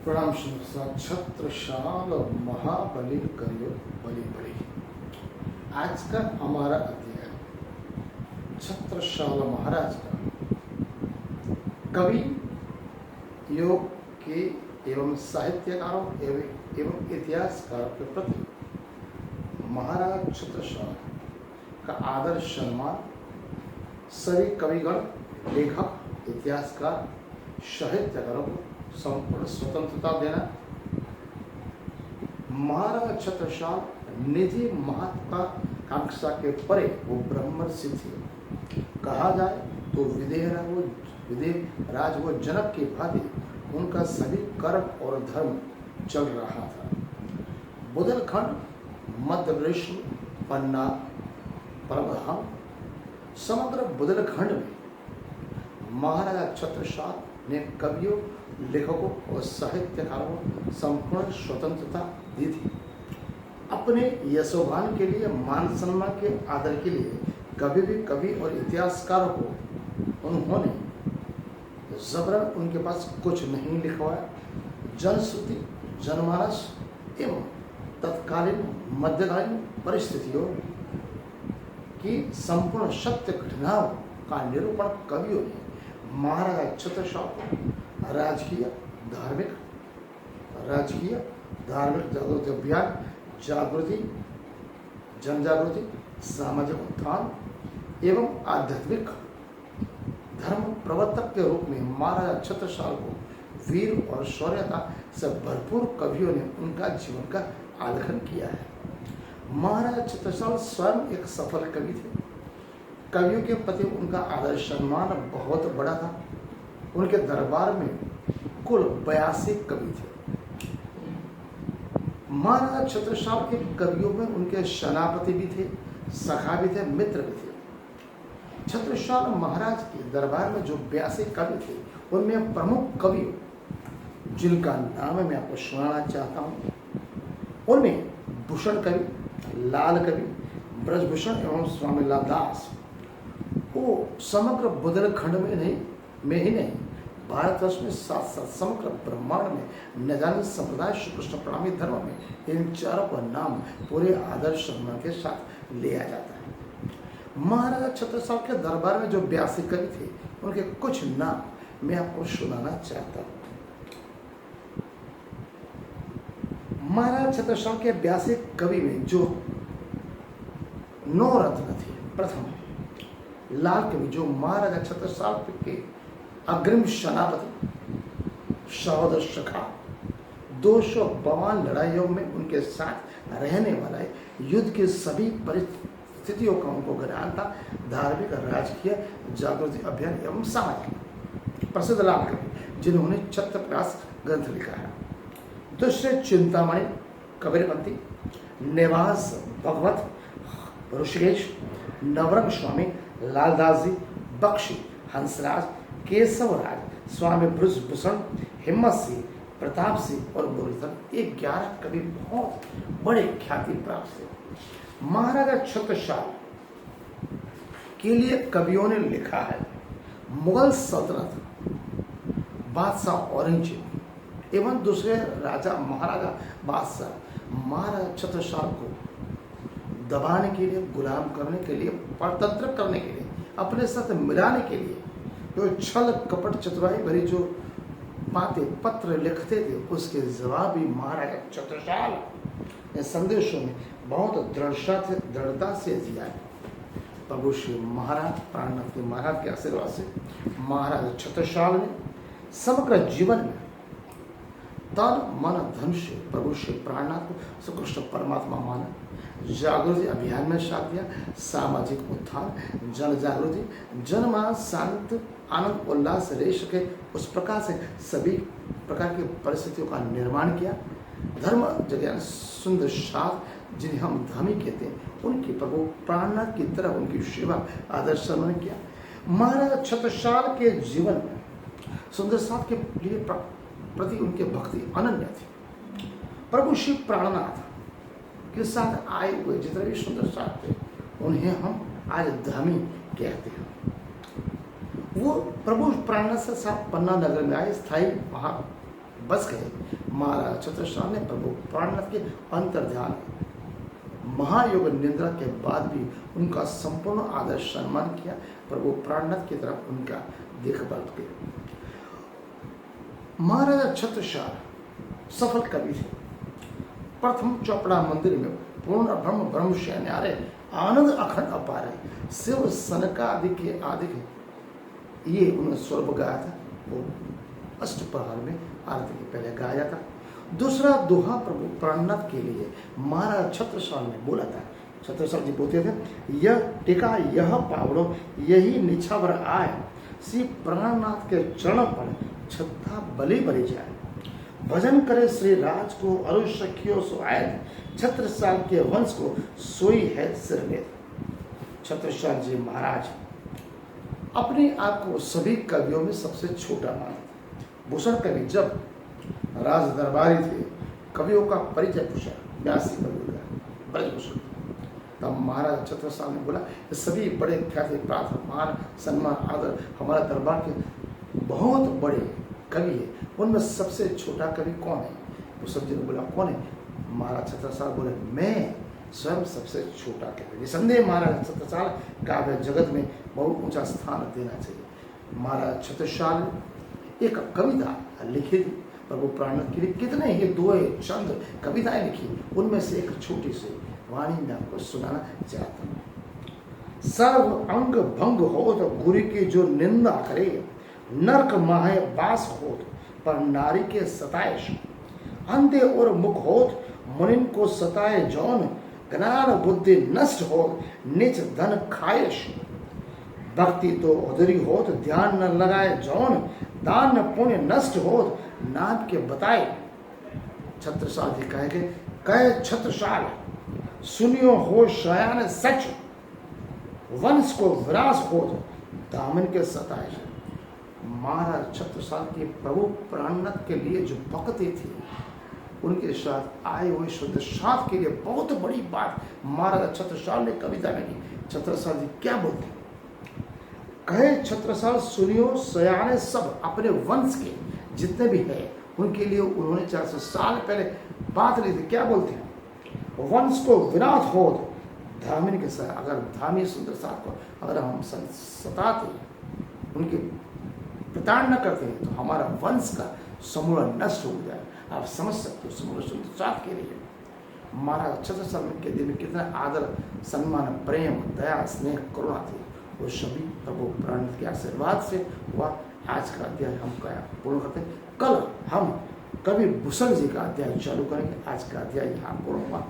प्रणाम छत्रशाल महाबली करियो बलि बलि। आज का हमारा अध्याय छत्रशाल महाराज का कवि योग के एवं साहित्यकारों एवं इतिहासकारों के प्रति महाराज छत्रशाल का आदर सम्मान, सभी कविगण, लेखक, इतिहासकार, साहित्यकारों को संपूर्ण स्वतंत्रता देना। महाराज छत्रशाल निधि महत्वाकांक्षा के परे वो ब्रह्मर्षि थे। कहा जाए तो विदेह राज वो जनक की भांति उनका सभी कर्म और धर्म चल रहा था। बुंदेलखंड, मध्य प्रदेश, पन्ना, परमधाम, समग्र बुंदेलखंड में महाराजा छत्रशाल ने कवियों, लेखकों और साहित्यकारों को संपूर्ण स्वतंत्रता दी थी। अपने यशोगान के लिए, मान सम्मान के आदर के लिए कवि और इतिहासकारों को उन्होंने जबरन उनके पास कुछ नहीं लिखवाया। जनश्रुति, जनमानस एवं तत्कालीन मध्यकालीन परिस्थितियों की संपूर्ण सत्य घटनाओं का निरूपण कवियों ने महाराजा छत्रशाल को राजकीय धार्मिक जागृति अभियान, जन जागृति, सामाजिक उत्थान एवं आध्यात्मिक धर्म प्रवर्तक के रूप में महाराजा छत्रशाल को वीर और शौर्यता से भरपूर कवियों ने उनका जीवन का आलेखन किया है। महाराजा छत्रशाल स्वयं एक सफल कवि थे। कवियों के प्रति उनका आदर सम्मान बहुत बड़ा था। उनके दरबार में कुल 82 कवि थे। महाराजा छत्रशाल के कवियों में उनके सेनापति भी थे, सखा भी थे, मित्र भी थे। छत्रशाल महाराज के दरबार में जो 82 कवि थे, उनमें प्रमुख कवि जिनका नाम मैं आपको सुनाना चाहता हूँ, उनमें भूषण कवि, लाल कवि, ब्रजभूषण एवं स्वामी लालदास वो समग्र बुंदेलखंड में ही नहीं, भारतवर्ष में साथ साथ समग्र ब्रह्मांड में नजानी संप्रदाय श्री कृष्ण प्रणामी धर्म में इन चारों का नाम पूरे आदर सम्मान के साथ लिया जाता है। महाराजा छत्रसाल के दरबार में जो 82 कवि थे, उनके कुछ नाम मैं आपको सुनाना चाहता हूँ। महाराजा छत्रसाल के 82 कवि में जो 9 रत्न थे, प्रथम लाल कवि जो महाराजा छत्रसाल के अग्रिम सेनापति, सहोदर सखा, 252 लड़ाइयों में उनके साथ रहने वाला है, युद्ध के सभी परिस्थितियों का उनको ज्ञान था, धार्मिक, राजकीय, जागृति अभियान एवं सामाजिक। प्रसिद्ध लाल कवि जिन्होंने छत्रप्रकाश ग्रंथ लिखा है। दूसरे चिंतामणि, कबीरपंथी, निवास भगवत, ऋषिकेश, नवरंग स्वामी, लालदास जी, बख्शी, हंसराज, केशवराज, स्वामी ब्रजभूषण, हिम्मत सिंह, प्रताप सिंह और मुरलीधर, ये 11 कवि बहुत बड़े ख्याति प्राप्त थे। महाराजा छत्रसाल के लिए कवियों ने लिखा है, मुगल सल्तनत, बादशाह औरंगजेब एवं दूसरे राजा महाराजा बादशाह महाराजा छत्रसाल को दबाने के लिए, गुलाम करने के लिए, परतंत्र करने के लिए, अपने साथ मिलाने के लिए जो छल कपट चतुराई भरी जो बातें पत्र लिखते थे, उसके जवाब भी महाराजा छत्रसाल ने संदेशों में बहुत दृढ़ता से दिया है। प्रभु श्री महाराज प्राणनाथ महाराज के आशीर्वाद से महाराजा छत्रसाल ने समग्र जीवन में तन मन धन से प्रभु श्री प्राणनाथ को श्री कृष्ण परमात्मा माना, जागृति अभियान में साथ दिया, सामाजिक उत्थान, जन जागृति, जनमानस शांत, आनंद उल्लास रह सके उस प्रकार से सभी प्रकार की परिस्थितियों का निर्माण किया। धर्म जगह सुंदर साथ जिन्हें हम धामी कहते हैं, उनकी प्रभु प्राणनाथ की तरह उनकी सेवा आदर सम्मान किया। महाराजा छत्रसाल के जीवन में सुंदर साथ के लिए प्रति उनके भक्ति अनन्य थी। प्रभु श्री प्राणनाथ के साथ आए हुए जितने भी सुंदर साथ थे, उन्हें हम आज धामी कहते हैं। वो प्रभु प्राणनाथ से साथ पन्ना नगर में आए, स्थायी वहाँ बस गए। महाराज छत्रसाल ने प्रभु प्राणनाथ के अंतर्ध्यान महायोग निंद्रा के बाद भी उनका संपूर्ण आदर सम्मान किया। प्रभु प्राणनाथ की तरफ उनका देखभाल किया। महाराजा छत्रसाल सफल कवि थे। प्रथम चौपड़ा मंदिर में पूर्ण ब्रह्म ब्रह्म शयनालय आनंद अखंड अपार है। शिव सनकादि के आदि ये उन्होंने स्वर गाया था, वो अष्टप्रहर में आरती के पहले गाया जाता। दूसरा दोहा प्रभु प्राणनाथ के लिए महाराज छत्रसाल ने बोला था। छत्रसाल जी बोलते थे, यह टिका यह पावड़ो यही निछावर आए, श्री प्राणनाथ के चरण पर छत्ता बलि बलि जाए। भजन करे श्री राज को अरु सखियों सो आयत, छत्रसाल के वंश को सोई है सिरमेद। छत्रसाल जी महाराज अपने आप को सभी कवियों में सबसे छोटा मानते। भूषण कवि जब राज दरबारी थे, कवियों का परिचय पूछा, 82 कवियों का ब्रजभूषण, तब महाराज छत्रसाल ने बोला, सभी बड़े ख्याति प्राप्त मान सम्मान आदर हमारा दरबार के बहुत बड़े कवि है, उनमें सबसे छोटा कवि कौन है? भूषण जी ने बोला, कौन है? महाराज छत्रसाल बोले, मैं स्वयं सबसे छोटा कवि। निसंदेह महाराज छत्रसाल काव्य जगत में बहुत ऊंचा स्थान देना चाहिए। महाराज छत्रसाल एक कविता लिखी थी प्रभु प्राणनाथ के लिए। कितने ही दोहे चंद कविताएं लिखी, उनमें से एक छोटी सी वाणी में आपको सुनाना चाहता हूँ। सर्व अंग भंग हो तो गुरु की जो निंदा करे, नरक माहे बास होत पर नारी के सताएश, अंधे और मुख होत मुनिन को सताए जौन, ज्ञान बुद्धि नष्ट होत निज धन खायश, भक्ति तो उधरी होत ध्यान न लगाए जौन, दान न पुण्य नष्ट होत नाम के बताए। छत्रसाल जी कहे छत्रसाल सुनियो हो शयान सच, वंश को विरास होत दामन के सताए। महाराज छत्रसाल के प्रभु प्राणनाथ के लिए जो भक्ति थी, उनके साथ आए हुए शुद्ध साथ के लिए बहुत बड़ी बात महाराज छत्रसाल ने कविता में की। छत्रसाल जी क्या बोलते? कहे छत्रसाल सुनियो सयाने सब, अपने वंश के जितने भी है उनके लिए उन्होंने 400 साल पहले बात ली थी। क्या बोलते हैं? वंश को विनाश हो धामिन के साथ, अगर धामी सुंदर साथ को अगर हम सताते, उनके प्रताड़ना करते हैं, तो हमारा वंश का समूल नष्ट हो जाए। आप समझ सकते हो समूल सुंदर साथ के लिए महाराज छत्रसाल के दिल में कितना आदर सम्मान प्रेम दया स्नेह करुणा थी। वो सभी प्रभु प्राणनाथ के आशीर्वाद से हुआ। आज का अध्याय हम पूर्ण करते हैं। कल हम कवि भूषण जी का अध्याय चालू करेंगे। आज का अध्याय यहाँ पूर्ण हुआ।